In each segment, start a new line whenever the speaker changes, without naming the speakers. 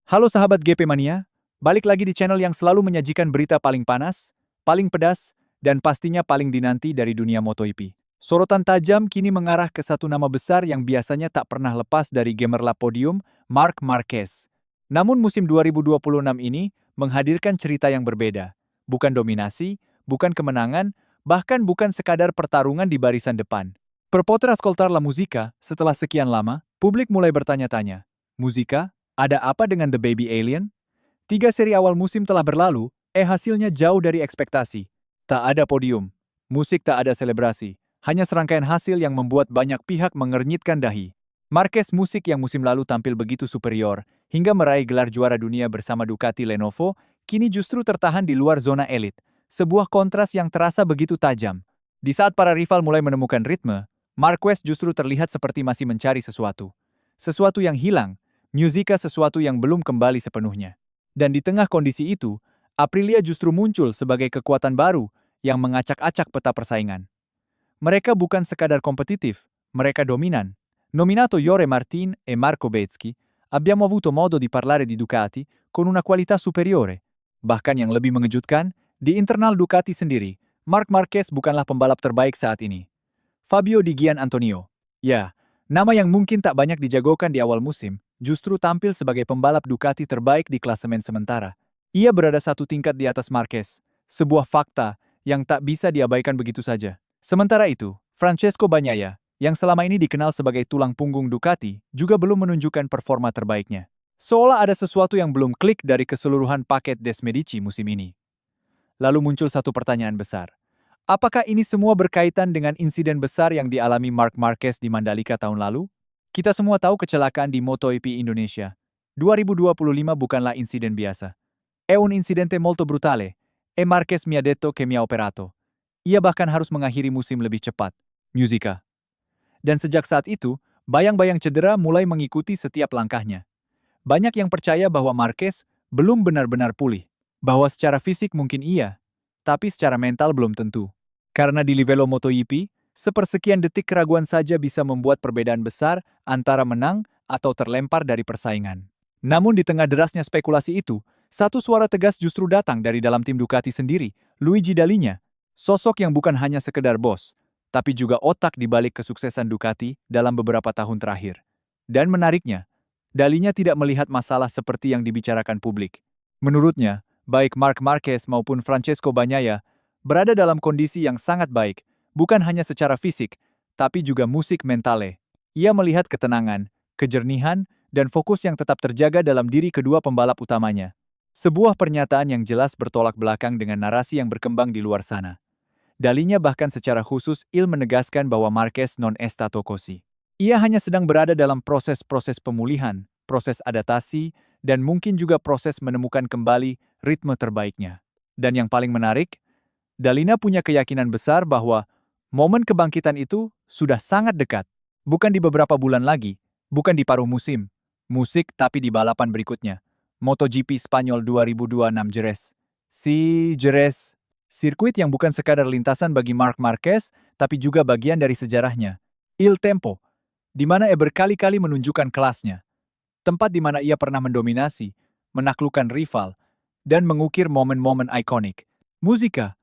Halo sahabat GP Mania, balik lagi di channel yang selalu menyajikan berita paling panas, paling pedas, dan pastinya paling dinanti dari dunia MotoGP. Sorotan tajam kini mengarah ke satu nama besar yang biasanya tak pernah lepas dari gemerlap podium, Marc Marquez. Namun musim 2026 ini menghadirkan cerita yang berbeda. Bukan dominasi, bukan kemenangan, bahkan bukan sekadar pertarungan di barisan depan. Per poter ascoltar la musica, setelah sekian lama, publik mulai bertanya-tanya, musika? Ada apa dengan The Baby Alien? 3 seri awal musim telah berlalu, hasilnya jauh dari ekspektasi. Tak ada podium, musik tak ada selebrasi, hanya serangkaian hasil yang membuat banyak pihak mengernyitkan dahi. Marquez musik yang musim lalu tampil begitu superior, hingga meraih gelar juara dunia bersama Ducati Lenovo, kini justru tertahan di luar zona elit. Sebuah kontras yang terasa begitu tajam. Di saat para rival mulai menemukan ritme, Marquez justru terlihat seperti masih mencari sesuatu. Sesuatu yang hilang, musika sesuatu yang belum kembali sepenuhnya. Dan di tengah kondisi itu, Aprilia justru muncul sebagai kekuatan baru yang mengacak-acak peta persaingan. Mereka bukan sekadar kompetitif, mereka dominan. Nominato Jorge Martin e Marco Bezzecchi, abbiamo avuto modo di parlare di Ducati con una qualità superiore. Bahkan yang lebih mengejutkan, di internal Ducati sendiri, Marc Marquez bukanlah pembalap terbaik saat ini. Fabio Di Gian Antonio. Ya, nama yang mungkin tak banyak dijagokan di awal musim, justru tampil sebagai pembalap Ducati terbaik di klasemen sementara. Ia berada satu tingkat di atas Marquez, sebuah fakta yang tak bisa diabaikan begitu saja. Sementara itu, Francesco Bagnaia, yang selama ini dikenal sebagai tulang punggung Ducati, juga belum menunjukkan performa terbaiknya. Seolah ada sesuatu yang belum klik dari keseluruhan paket Des Medici musim ini. Lalu muncul satu pertanyaan besar. Apakah ini semua berkaitan dengan insiden besar yang dialami Marc Marquez di Mandalika tahun lalu? Kita semua tahu kecelakaan di MotoGP Indonesia. 2025 bukanlah insiden biasa. È un incidente molto brutale. E Marquez mi ha detto che mi ha operato. Ia bahkan harus mengakhiri musim lebih cepat. Musica. Dan sejak saat itu, bayang-bayang cedera mulai mengikuti setiap langkahnya. Banyak yang percaya bahwa Marquez belum benar-benar pulih. Bahwa secara fisik mungkin iya, tapi secara mental belum tentu. Karena di livello MotoGP, sepersekian detik keraguan saja bisa membuat perbedaan besar antara menang atau terlempar dari persaingan. Namun di tengah derasnya spekulasi itu, satu suara tegas justru datang dari dalam tim Ducati sendiri, Luigi Dalinya. Sosok yang bukan hanya sekedar bos, tapi juga otak di balik kesuksesan Ducati dalam beberapa tahun terakhir. Dan menariknya, Dalinya tidak melihat masalah seperti yang dibicarakan publik. Menurutnya, baik Marc Marquez maupun Francesco Bagnaia berada dalam kondisi yang sangat baik, bukan hanya secara fisik, tapi juga musik mentale. Ia melihat ketenangan, kejernihan, dan fokus yang tetap terjaga dalam diri kedua pembalap utamanya. Sebuah pernyataan yang jelas bertolak belakang dengan narasi yang berkembang di luar sana. Dalinya bahkan secara khusus menegaskan bahwa Marquez non está tocosi. Ia hanya sedang berada dalam proses-proses pemulihan, proses adaptasi, dan mungkin juga proses menemukan kembali ritme terbaiknya. Dan yang paling menarik, Dalina punya keyakinan besar bahwa momen kebangkitan itu sudah sangat dekat. Bukan di beberapa bulan lagi, bukan di paruh musim. Musik tapi di balapan berikutnya. MotoGP Spanyol 2026 Jerez. Si Jerez, sirkuit yang bukan sekadar lintasan bagi Marc Marquez, tapi juga bagian dari sejarahnya. Il Tempo, di mana ia berkali-kali menunjukkan kelasnya. Tempat di mana ia pernah mendominasi, menaklukkan rival, dan mengukir momen-momen ikonik. Musika,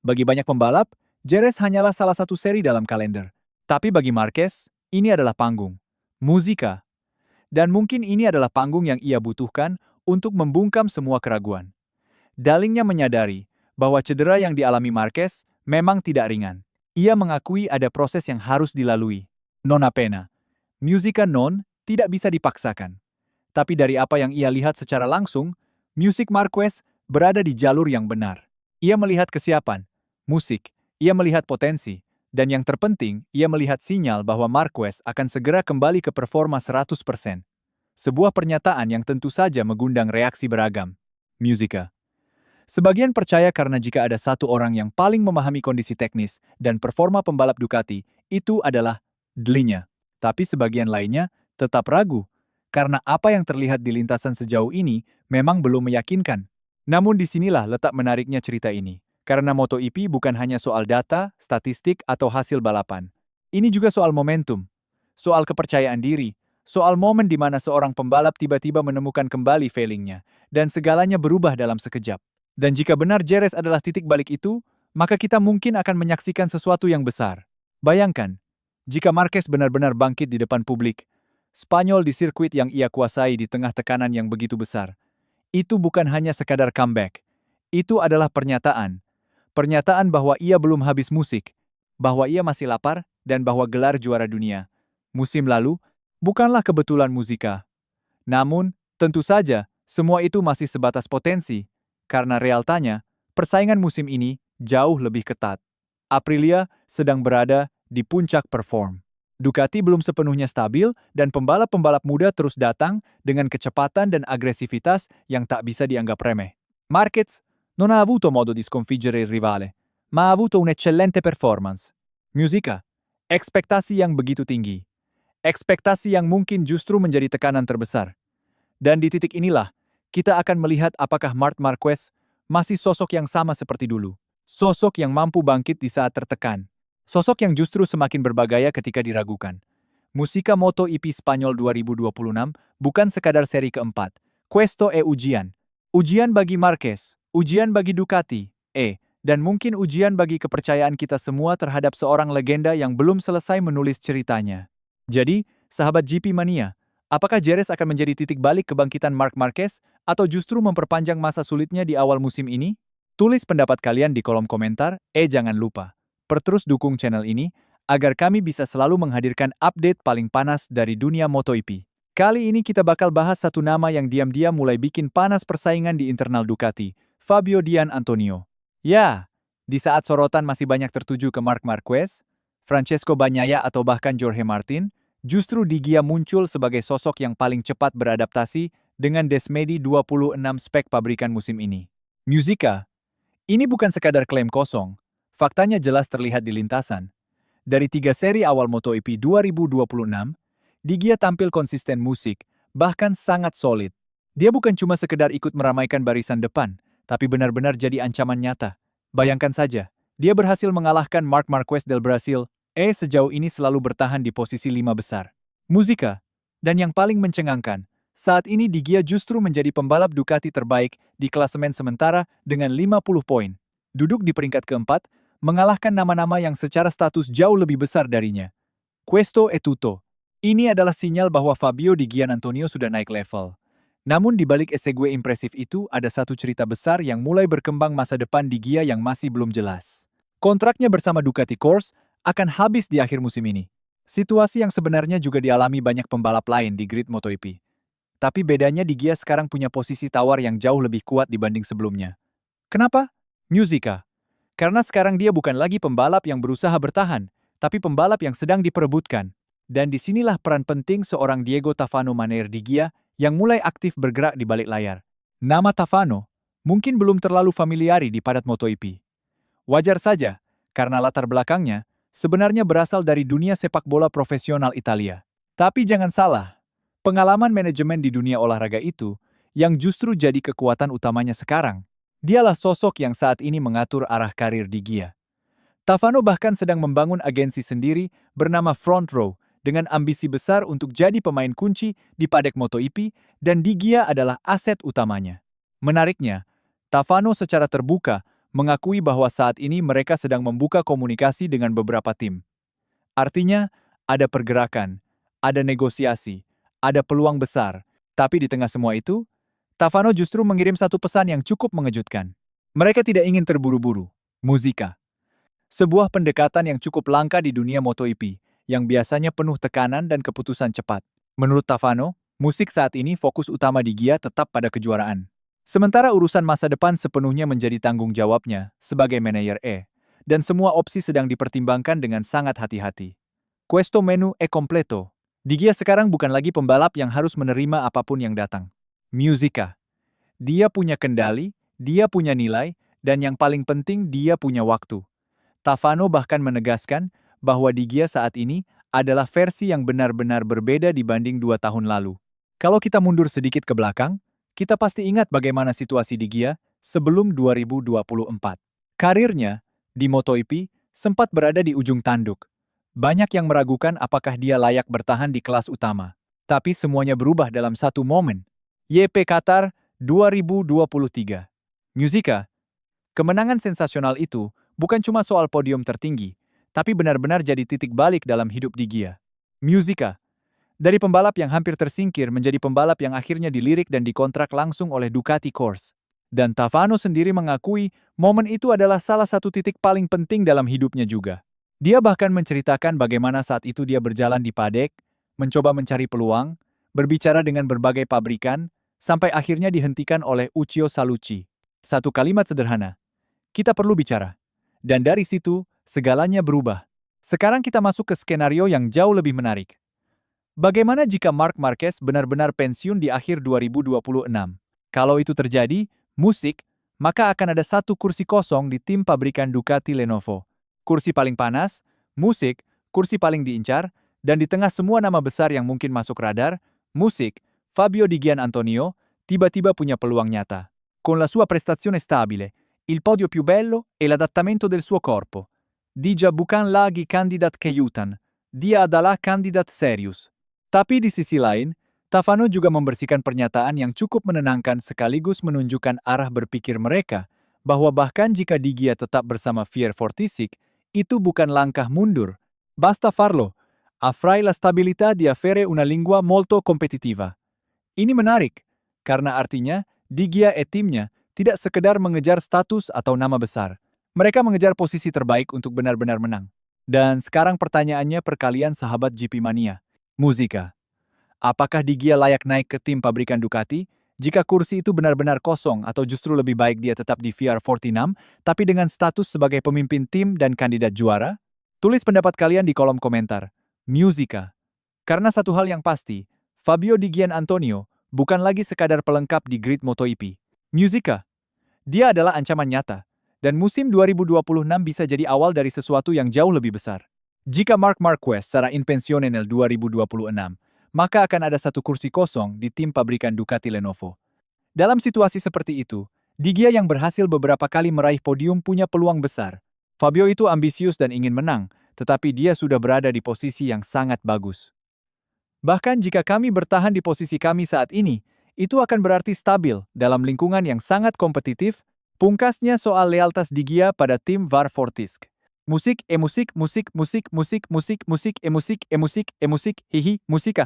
bagi banyak pembalap, Jerez hanyalah salah satu seri dalam kalender. Tapi bagi Marquez, ini adalah panggung. Musika. Dan mungkin ini adalah panggung yang ia butuhkan untuk membungkam semua keraguan. Dalingnya menyadari bahwa cedera yang dialami Marquez memang tidak ringan. Ia mengakui ada proses yang harus dilalui. Nona pena. Musika non tidak bisa dipaksakan. Tapi dari apa yang ia lihat secara langsung, musik Marquez berada di jalur yang benar. Ia melihat kesiapan, musik, ia melihat potensi, dan yang terpenting, ia melihat sinyal bahwa Marquez akan segera kembali ke performa 100%. Sebuah pernyataan yang tentu saja mengundang reaksi beragam. Musika. Sebagian percaya karena jika ada satu orang yang paling memahami kondisi teknis dan performa pembalap Ducati, itu adalah Dalinya. Tapi sebagian lainnya tetap ragu, karena apa yang terlihat di lintasan sejauh ini memang belum meyakinkan. Namun disinilah letak menariknya cerita ini. Karena MotoGP bukan hanya soal data, statistik, atau hasil balapan. Ini juga soal momentum, soal kepercayaan diri, Soal momen di mana seorang pembalap tiba-tiba menemukan kembali failingnya, dan segalanya berubah dalam sekejap. Dan jika benar Jerez adalah titik balik itu, maka kita mungkin akan menyaksikan sesuatu yang besar. Bayangkan, jika Marquez benar-benar bangkit di depan publik, Spanyol di sirkuit yang ia kuasai di tengah tekanan yang begitu besar. Itu bukan hanya sekadar comeback. Itu adalah pernyataan. Pernyataan bahwa ia belum habis musik, bahwa ia masih lapar, dan bahwa gelar juara dunia musim lalu bukanlah kebetulan musika. Namun, tentu saja, semua itu masih sebatas potensi, karena realtanya, persaingan musim ini jauh lebih ketat. Aprilia sedang berada di puncak perform. Ducati belum sepenuhnya stabil dan pembalap-pembalap muda terus datang dengan kecepatan dan agresivitas yang tak bisa dianggap remeh. Marquez non ha avuto modo di sconfiggere il rivale, ma ha avuto un'eccellente performance. Musica, ekspektasi yang begitu tinggi. Ekspektasi yang mungkin justru menjadi tekanan terbesar. Dan di titik inilah, kita akan melihat apakah Marc Marquez masih sosok yang sama seperti dulu. Sosok yang mampu bangkit di saat tertekan. Sosok yang justru semakin berbahaya ketika diragukan. Musica MotoGP Spanyol 2026 bukan sekadar seri keempat. Questo e ujian. Ujian bagi Marquez, ujian bagi Ducati, dan mungkin ujian bagi kepercayaan kita semua terhadap seorang legenda yang belum selesai menulis ceritanya. Jadi, sahabat GP Mania, apakah Jerez akan menjadi titik balik kebangkitan Marc Marquez atau justru memperpanjang masa sulitnya di awal musim ini? Tulis pendapat kalian di kolom komentar, jangan lupa, terus dukung channel ini agar kami bisa selalu menghadirkan update paling panas dari dunia MotoGP. Kali ini kita bakal bahas satu nama yang diam-diam mulai bikin panas persaingan di internal Ducati, Fabio Dian Antonio. Ya, di saat sorotan masih banyak tertuju ke Marc Marquez, Francesco Bagnaia atau bahkan Jorge Martin, justru Di Gia muncul sebagai sosok yang paling cepat beradaptasi dengan Desmedi 26 spek pabrikan musim ini. Musica, ini bukan sekadar klaim kosong, faktanya jelas terlihat di lintasan. Dari 3 seri awal MotoGP 2026, Di Gia tampil konsisten musik, bahkan sangat solid. Dia bukan cuma sekedar ikut meramaikan barisan depan, tapi benar-benar jadi ancaman nyata. Bayangkan saja, dia berhasil mengalahkan Marc Marquez del Brasil, sejauh ini selalu bertahan di posisi 5 besar. Musica, dan yang paling mencengangkan, saat ini Di Gia justru menjadi pembalap Ducati terbaik di klasemen sementara dengan 50 poin. Duduk di peringkat keempat, mengalahkan nama-nama yang secara status jauh lebih besar darinya. Questo e tutto. Ini adalah sinyal bahwa Fabio Di Gian Antonio sudah naik level. Namun di balik segue impresif itu ada satu cerita besar yang mulai berkembang masa depan Di Gia yang masih belum jelas. Kontraknya bersama Ducati Corse akan habis di akhir musim ini. Situasi yang sebenarnya juga dialami banyak pembalap lain di grid MotoGP. Tapi bedanya Di Gia sekarang punya posisi tawar yang jauh lebih kuat dibanding sebelumnya. Kenapa? Musica. Karena sekarang dia bukan lagi pembalap yang berusaha bertahan, tapi pembalap yang sedang diperebutkan. Dan disinilah peran penting seorang Diego Tafano Maneir Di Gia yang mulai aktif bergerak di balik layar. Nama Tafano mungkin belum terlalu familiari di padat MotoGP. Wajar saja, karena latar belakangnya sebenarnya berasal dari dunia sepak bola profesional Italia. Tapi jangan salah, pengalaman manajemen di dunia olahraga itu yang justru jadi kekuatan utamanya sekarang. Dialah sosok yang saat ini mengatur arah karir Di Gia. Tafano bahkan sedang membangun agensi sendiri bernama Front Row dengan ambisi besar untuk jadi pemain kunci di padek MotoGP dan Di Gia adalah aset utamanya. Menariknya, Tafano secara terbuka mengakui bahwa saat ini mereka sedang membuka komunikasi dengan beberapa tim. Artinya, ada pergerakan, ada negosiasi, ada peluang besar. Tapi di tengah semua itu, Tafano justru mengirim satu pesan yang cukup mengejutkan. Mereka tidak ingin terburu-buru. Musica. Sebuah pendekatan yang cukup langka di dunia MotoGP, yang biasanya penuh tekanan dan keputusan cepat. Menurut Tafano, musik saat ini fokus utama Di Gia tetap pada kejuaraan. Sementara urusan masa depan sepenuhnya menjadi tanggung jawabnya sebagai manajer dan semua opsi sedang dipertimbangkan dengan sangat hati-hati. Questo menu e completo. Di Gia sekarang bukan lagi pembalap yang harus menerima apapun yang datang. Musica. Dia punya kendali, dia punya nilai, dan yang paling penting dia punya waktu. Tafano bahkan menegaskan bahwa Di Gia saat ini adalah versi yang benar-benar berbeda dibanding 2 tahun lalu. Kalau kita mundur sedikit ke belakang, kita pasti ingat bagaimana situasi Di Gia sebelum 2024. Karirnya di MotoGP sempat berada di ujung tanduk. Banyak yang meragukan apakah dia layak bertahan di kelas utama. Tapi semuanya berubah dalam satu momen. YP Qatar 2023. Musica. Kemenangan sensasional itu bukan cuma soal podium tertinggi, tapi benar-benar jadi titik balik dalam hidup Digia. Musica. Dari pembalap yang hampir tersingkir menjadi pembalap yang akhirnya dilirik dan dikontrak langsung oleh Ducati Corse. Dan Tavano sendiri mengakui momen itu adalah salah satu titik paling penting dalam hidupnya juga. Dia bahkan menceritakan bagaimana saat itu dia berjalan di padek, mencoba mencari peluang, berbicara dengan berbagai pabrikan, sampai akhirnya dihentikan oleh Uccio Salucci. Satu kalimat sederhana, kita perlu bicara. Dan dari situ, segalanya berubah. Sekarang kita masuk ke skenario yang jauh lebih menarik. Bagaimana jika Marc Marquez benar-benar pensiun di akhir 2026? Kalau itu terjadi, maka akan ada satu kursi kosong di tim pabrikan Ducati Lenovo. Kursi paling panas, kursi paling diincar, dan di tengah semua nama besar yang mungkin masuk radar, Fabio Di Giannantonio, tiba-tiba punya peluang nyata. Con la sua prestazione stabile, il podio più bello e l'adattamento del suo corpo. Dia bukan lagi kandidat kejutan, dia adalah kandidat serius. Tapi di sisi lain, Tavano juga membersihkan pernyataan yang cukup menenangkan sekaligus menunjukkan arah berpikir mereka, bahwa bahkan jika Digia tetap bersama Fier Fortisik, itu bukan langkah mundur. Basta farlo, avrai la stabilità di avere una lingua molto competitiva. Ini menarik, karena artinya Digia timnya tidak sekedar mengejar status atau nama besar. Mereka mengejar posisi terbaik untuk benar-benar menang. Dan sekarang pertanyaannya per kalian sahabat GP Mania. Musica. Apakah Digia layak naik ke tim pabrikan Ducati? Jika kursi itu benar-benar kosong atau justru lebih baik dia tetap di VR46, tapi dengan status sebagai pemimpin tim dan kandidat juara? Tulis pendapat kalian di kolom komentar. Musica. Karena satu hal yang pasti, Fabio Di Giannantonio bukan lagi sekadar pelengkap di grid MotoGP. Musica. Dia adalah ancaman nyata, dan musim 2026 bisa jadi awal dari sesuatu yang jauh lebih besar. Jika Marc Marquez sarà in pensione nel 2026, maka akan ada satu kursi kosong di tim pabrikan Ducati Lenovo. Dalam situasi seperti itu, Digia yang berhasil beberapa kali meraih podium punya peluang besar. Fabio itu ambisius dan ingin menang, tetapi dia sudah berada di posisi yang sangat bagus. Bahkan jika kami bertahan di posisi kami saat ini, itu akan berarti stabil dalam lingkungan yang sangat kompetitif. Pungkasnya soal lealtas Digia pada tim VAR Fortisk. Musik, hihi, musika.